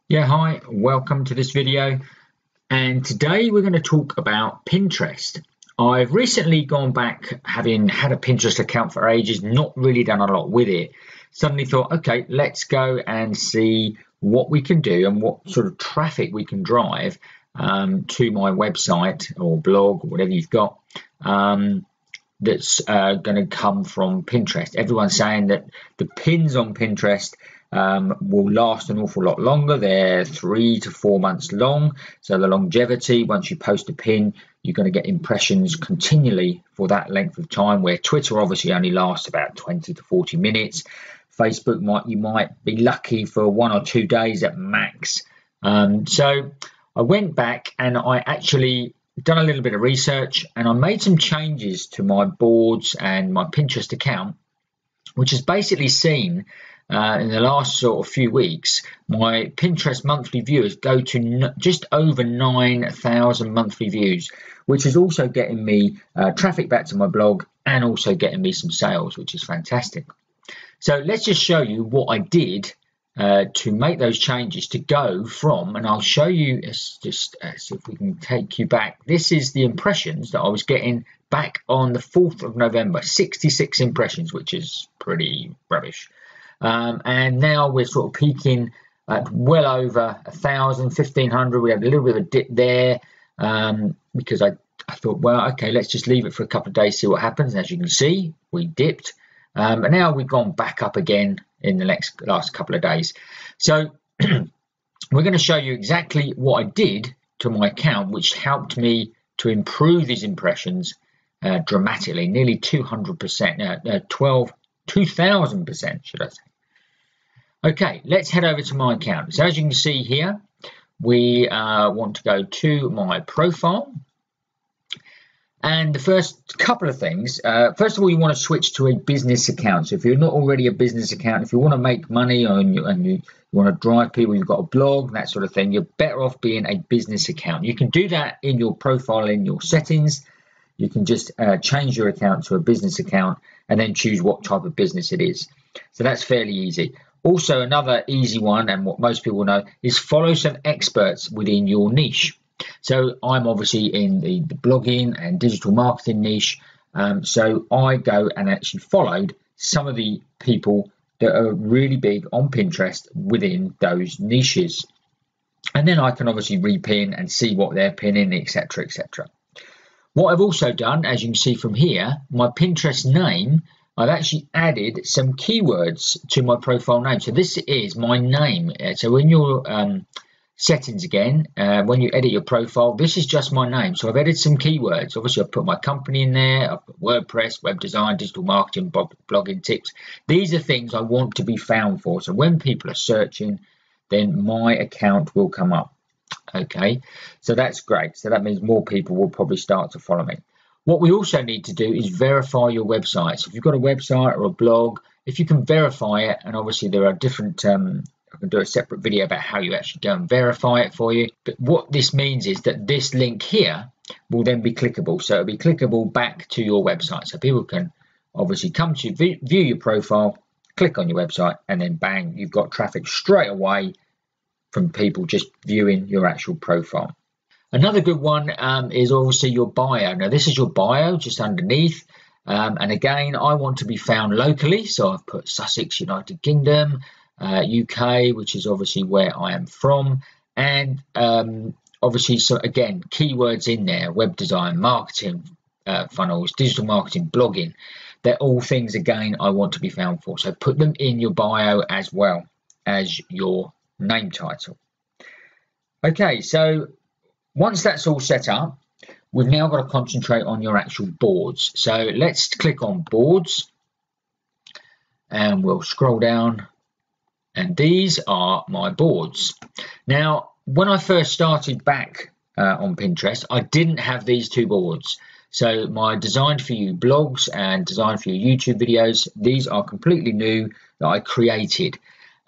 Yeah, hi, welcome to this video. And today we're going to talk about Pinterest. I've recently gone back, having had a Pinterest account for ages, not really done a lot with it. Suddenly thought, okay, let's go and see what we can do and what sort of traffic we can drive to my website or blog or whatever you've got. That's going to come from Pinterest. Everyone's saying that the pins on Pinterest will last an awful lot longer. They're 3 to 4 months long. So the longevity, once you post a pin, you're going to get impressions continually for that length of time, where Twitter obviously only lasts about 20 to 40 minutes. Facebook you might be lucky for 1 or 2 days at max. So I went back and I actually done a little bit of research, and I made some changes to my boards and my Pinterest account, which has basically seen in the last sort of few weeks my Pinterest monthly viewers go to just over 9,000 monthly views, which is also getting me traffic back to my blog and also getting me some sales, which is fantastic. So let's just show you what I did to make those changes to go from, and I'll show you, see if we can take you back. This is the impressions that I was getting back on the 4th of November, 66 impressions, which is pretty rubbish. And now we're sort of peaking at well over 1,000, 1,500. We had a little bit of a dip there because I thought, well, okay, let's just leave it for a couple of days, see what happens. And as you can see, we dipped. And now we've gone back up again in the last couple of days. So we're going to show you exactly what I did to my account, which helped me to improve these impressions dramatically, nearly 200%, 2,000%, should I say. Okay, let's head over to my account. So as you can see here, we want to go to my profile. And the first couple of things, first of all, you want to switch to a business account. So if you're not already a business account, if you want to make money and you want to drive people, you've got a blog, that sort of thing, you're better off being a business account. You can do that in your profile, in your settings. You can just change your account to a business account and then choose what type of business it is. So that's fairly easy. Also, another easy one, and what most people know, is follow some experts within your niche. So I'm obviously in the blogging and digital marketing niche. So I go and actually followed some of the people that are really big on Pinterest within those niches. And then I can obviously repin and see what they're pinning, etc., etc. What I've also done, as you can see from here, my Pinterest name, I've actually added some keywords to my profile name. So this is my name. So in your settings again, when you edit your profile, this is just my name. So I've added some keywords. Obviously, I've put my company in there. I've put WordPress, web design, digital marketing, blogging tips. These are things I want to be found for. So when people are searching, then my account will come up. Okay, so that's great. So that means more people will probably start to follow me. What we also need to do is verify your website. So if you've got a website or a blog, if you can verify it, and obviously there are different, I can do a separate video about how you actually go and verify it for you. But what this means is that this link here will then be clickable. So it'll be clickable back to your website. So people can obviously come to view your profile, click on your website, and then bang, you've got traffic straight away from people just viewing your actual profile. Another good one is obviously your bio. Now this is your bio just underneath. And again, I want to be found locally. So I've put Sussex, United Kingdom, UK, which is obviously where I am from. And obviously, so again, keywords in there, web design, marketing funnels, digital marketing, blogging. They're all things, again, I want to be found for. So put them in your bio as well as your name title. Okay, so once that's all set up, we've now got to concentrate on your actual boards. So let's click on boards and we'll scroll down, and these are my boards. Now, when I first started back on Pinterest, I didn't have these two boards. So my Designed For You blogs and Designed For You YouTube videos, these are completely new that I created.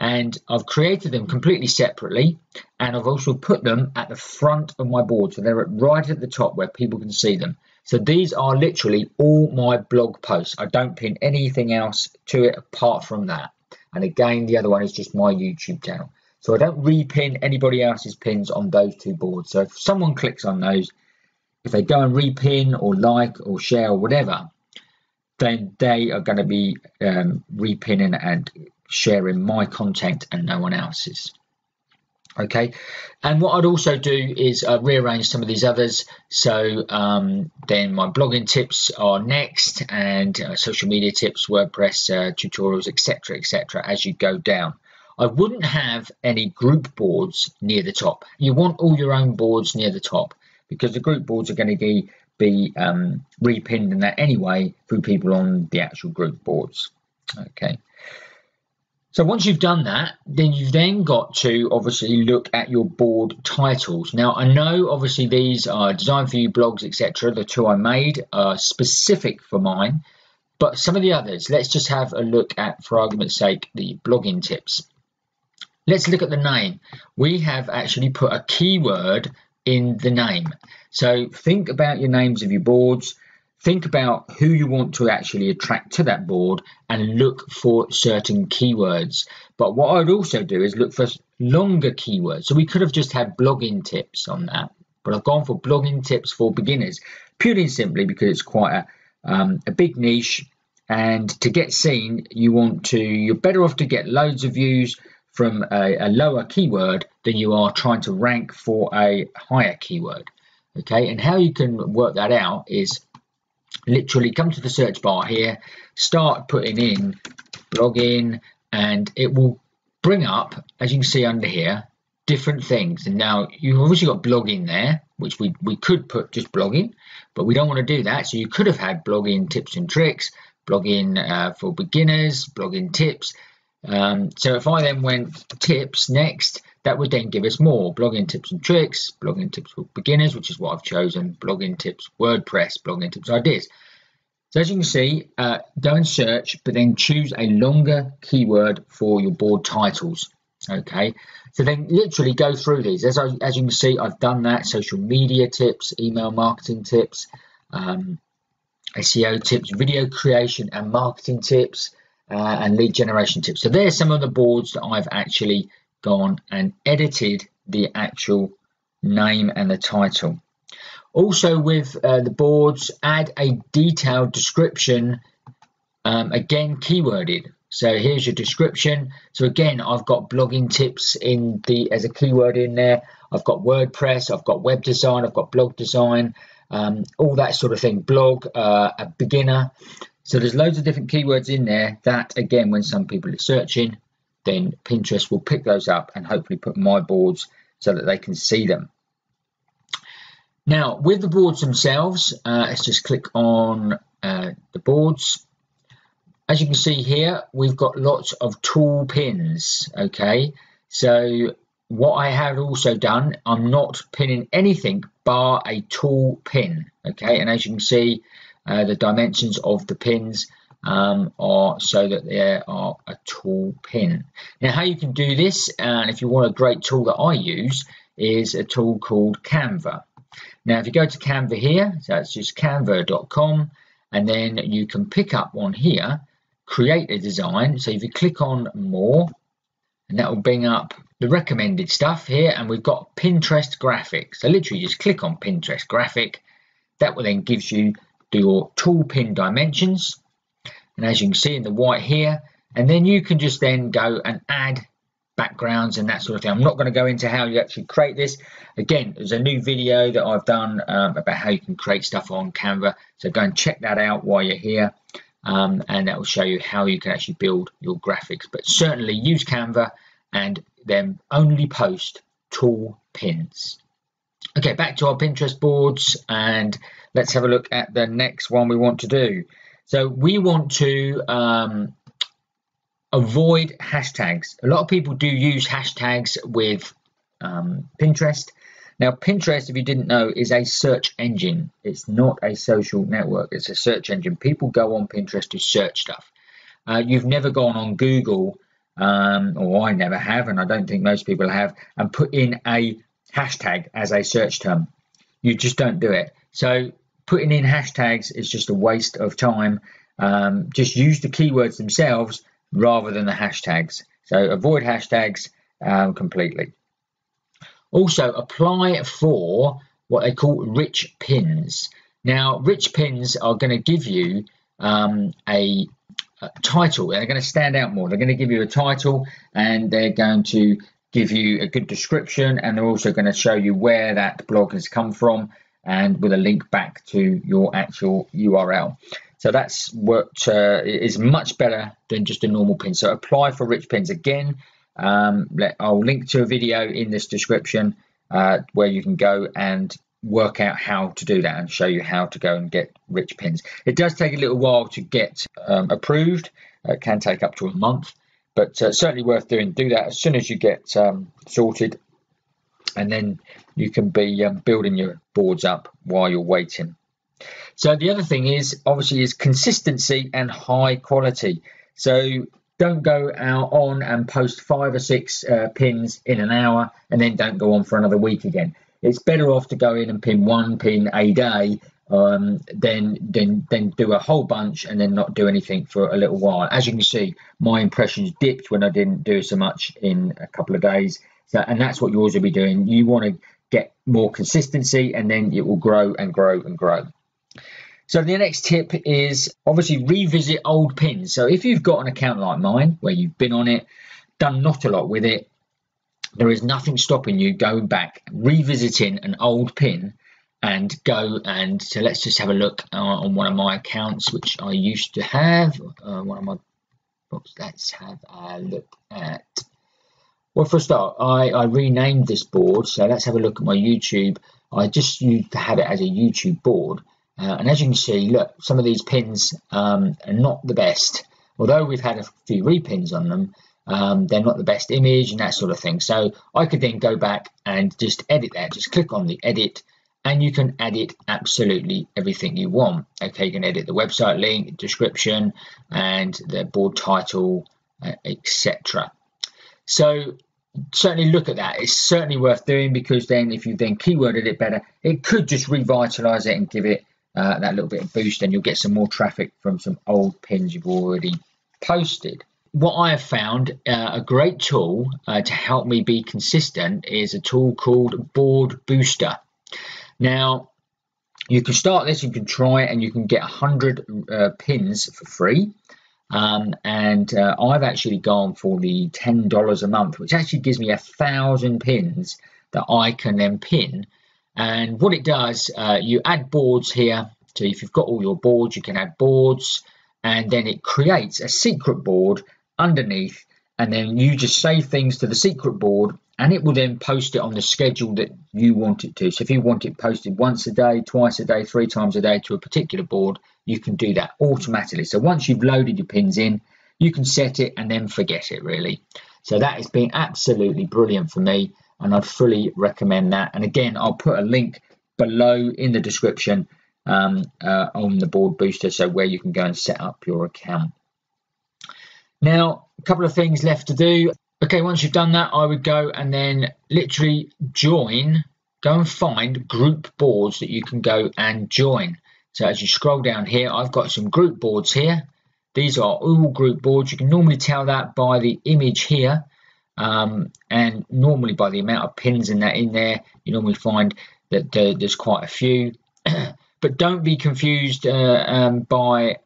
And I've created them completely separately, and I've also put them at the front of my board, so they're right at the top where people can see them. So these are literally all my blog posts. I don't pin anything else to it apart from that. And again, the other one is just my YouTube channel. So I don't repin anybody else's pins on those two boards. So if someone clicks on those, if they go and repin or like or share or whatever, then they are going to be repinning and sharing my content and no one else's. Okay, and what I'd also do is rearrange some of these others. So then my blogging tips are next, and social media tips, WordPress tutorials, etc., as you go down. I wouldn't have any group boards near the top. You want all your own boards near the top, because the group boards are going to be repinned and that anyway through people on the actual group boards. Okay. So once you've done that, then you've then got to obviously look at your board titles. Now, I know obviously these are designed for you, blogs, etc. The two I made are specific for mine, but some of the others, let's just have a look at, for argument's sake, the blogging tips. Let's look at the name. We have actually put a keyword in the name. So think about your names of your boards. Think about who you want to actually attract to that board and look for certain keywords. But what I'd also do is look for longer keywords. So we could have just had blogging tips on that, but I've gone for blogging tips for beginners, purely and simply because it's quite a big niche. And to get seen, you're better off to get loads of views from a lower keyword than you are trying to rank for a higher keyword. Okay, and how you can work that out is literally come to the search bar here, start putting in blogging, and it will bring up, as you can see under here, different things. And now you've obviously got blogging there, which we could put just blogging, but we don't want to do that. So you could have had blogging tips and tricks, blogging for beginners, blogging tips. So if I then went tips next, that would then give us more blogging tips and tricks, blogging tips for beginners, which is what I've chosen, blogging tips, WordPress, blogging tips, ideas. So as you can see, go and search, but then choose a longer keyword for your board titles. Okay, so then literally go through these. As you can see, I've done that. Social media tips, email marketing tips, SEO tips, video creation and marketing tips, and lead generation tips. So there's some of the boards that I've actually gone and edited the actual name and the title. Also with the boards, add a detailed description, again keyworded. So here's your description. So again, I've got blogging tips as a keyword in there. I've got WordPress, I've got web design, I've got blog design, all that sort of thing, blog, a beginner. So there's loads of different keywords in there that, again, when some people are searching, then Pinterest will pick those up and hopefully put my boards so that they can see them. Now, with the boards themselves, let's just click on the boards. As you can see here, we've got lots of tool pins, okay? So what I have also done, I'm not pinning anything bar a tool pin, okay? And as you can see, the dimensions of the pins are so that there are a tool pin. Now, how you can do this, and if you want a great tool that I use, is a tool called Canva. Now, if you go to Canva here, so it's just canva.com, and then you can pick up on here, create a design. So if you click on more, and that will bring up the recommended stuff here, and we've got Pinterest graphic. So literally just click on Pinterest graphic. That will then gives you your tool pin dimensions, and as you can see in the white here, and then you can just then go and add backgrounds and that sort of thing. I'm not going to go into how you actually create this. Again, there's a new video that I've done about how you can create stuff on Canva, so go and check that out while you're here, and that will show you how you can actually build your graphics. But certainly use Canva and then only post tool pins. Okay, back to our Pinterest boards, and let's have a look at the next one we want to do. So we want to avoid hashtags. A lot of people do use hashtags with Pinterest. Now, Pinterest, if you didn't know, is a search engine. It's not a social network. It's a search engine. People go on Pinterest to search stuff. You've never gone on Google, or I never have, and I don't think most people have, and put in a hashtag as a search term. You just don't do it. So putting in hashtags is just a waste of time. Just use the keywords themselves rather than the hashtags. So avoid hashtags completely. Also, apply for what they call rich pins. Now, rich pins are going to give you a title. They're going to stand out more. They're going to give you a title, and they're going to give you a good description, and they're also going to show you where that blog has come from, and with a link back to your actual URL. So that's what is much better than just a normal pin. So apply for rich pins. Again, I'll link to a video in this description where you can go and work out how to do that and show you how to go and get rich pins. It does take a little while to get approved. It can take up to a month, but certainly worth doing. Do that as soon as you get sorted, and then you can be building your boards up while you're waiting. So the other thing is obviously is consistency and high quality. So don't go out on and post 5 or 6 pins in an hour and then don't go on for another week again. It's better off to go in and pin 1 pin a day than do a whole bunch and then not do anything for a little while. As you can see, my impressions dipped when I didn't do so much in a couple of days. So, and that's what yours will be doing. You want to get more consistency, and then it will grow and grow and grow. So the next tip is obviously revisit old pins. So if you've got an account like mine where you've been on it, done not a lot with it, there is nothing stopping you going back, revisiting an old pin, and go and so let's just have a look on one of my accounts which I used to have. One of my books. Let's have a look at. Well, for a start, I renamed this board. So let's have a look at my YouTube. I just used to have it as a YouTube board. And as you can see, look, some of these pins are not the best. Although we've had a few repins on them, they're not the best image and that sort of thing. So I could then go back and just edit that. Just click on the edit, and you can edit absolutely everything you want. Okay, you can edit the website link, description, and the board title, etc. So certainly look at that. It's certainly worth doing, because then if you then keyworded it better, it could just revitalize it and give it that little bit of boost, and you'll get some more traffic from some old pins you've already posted. What I have found a great tool to help me be consistent is a tool called Board Booster. Now, you can start this, you can try it, and you can get 100 pins for free. And I've actually gone for the $10 a month, which actually gives me 1,000 pins that I can then pin. And what it does, you add boards here. So if you've got all your boards, you can add boards, and then it creates a secret board underneath, and then you just save things to the secret board, and it will then post it on the schedule that you want it to. So if you want it posted once a day, twice a day, 3 times a day to a particular board, you can do that automatically. So once you've loaded your pins in, you can set it and then forget it, really. So that has been absolutely brilliant for me, and I'd fully recommend that. And again, I'll put a link below in the description on the Board Booster, so where you can go and set up your account. Now, a couple of things left to do. Okay, once you've done that, I would go and then literally go and find group boards that you can go and join. So as you scroll down here, I've got some group boards here. These are all group boards. You can normally tell that by the image here, and normally by the amount of pins in there. You normally find that there's quite a few. But don't be confused by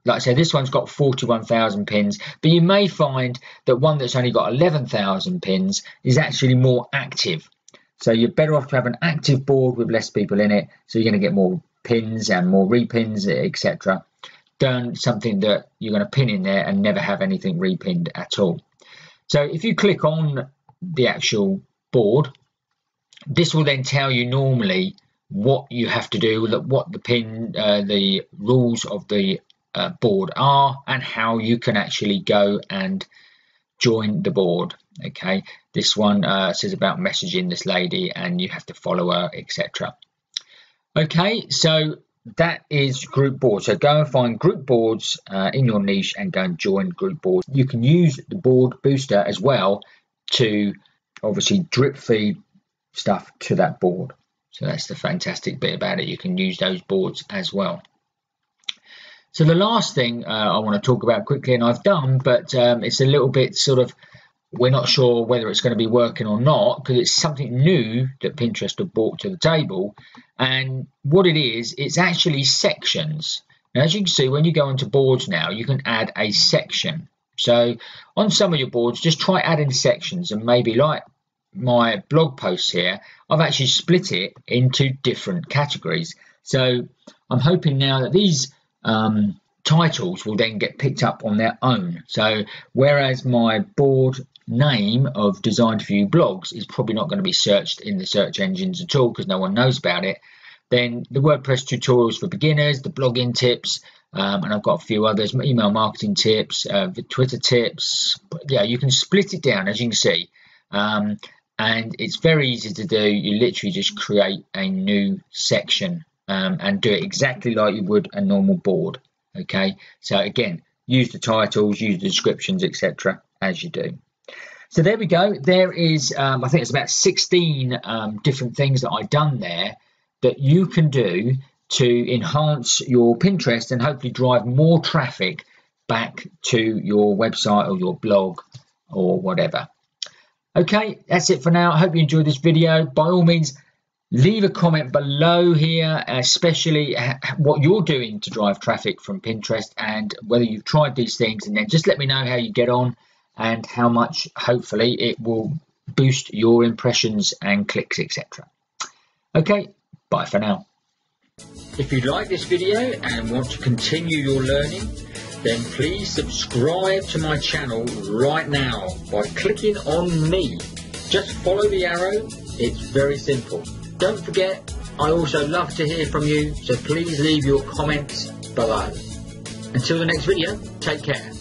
like I said, this one's got 41,000 pins, but you may find that one that's only got 11,000 pins is actually more active. So you're better off to have an active board with less people in it, so you're going to get more pins and more repins, etc., than something that you're going to pin in there and never have anything repinned at all. So if you click on the actual board, this will then tell you normally what you have to do, what the rules of the board are, and how you can actually go and join the board. Okay, this one says about messaging this lady and you have to follow her, etc. Okay, so that is group boards. So go and find group boards in your niche and go and join group boards. You can use the Board Booster as well to obviously drip feed stuff to that board. So that's the fantastic bit about it. You can use those boards as well. So the last thing I want to talk about quickly, and I've done, but it's a little bit sort of we're not sure whether it's going to be working or not because it's something new that Pinterest have brought to the table. And what it is, it's actually sections. Now, as you can see, when you go into boards now, you can add a section. So on some of your boards, just try adding sections, and maybe like my blog posts here, I've actually split it into different categories. So I'm hoping now that these titles will then get picked up on their own. So whereas my board name of Designed For You blogs is probably not going to be searched in the search engines at all because no one knows about it, then the WordPress tutorials for beginners, the blogging tips, and I've got a few others, email marketing tips, the Twitter tips. Yeah, you can split it down, as you can see, and it's very easy to do. You literally just create a new section and do it exactly like you would a normal board. Okay, so again, use the titles, use the descriptions, etc. as you do. So there we go. There is, I think it's about 16 different things that I've done there that you can do to enhance your Pinterest and hopefully drive more traffic back to your website or your blog or whatever. Okay, that's it for now. I hope you enjoyed this video. By all means, leave a comment below here, especially what you're doing to drive traffic from Pinterest and whether you've tried these things, and then just let me know how you get on and how much hopefully it will boost your impressions and clicks, etc. Okay, bye for now. If you like this video and want to continue your learning, then please subscribe to my channel right now by clicking on me. Just follow the arrow. It's very simple. Don't forget, I also love to hear from you, so please leave your comments below. Until the next video, take care.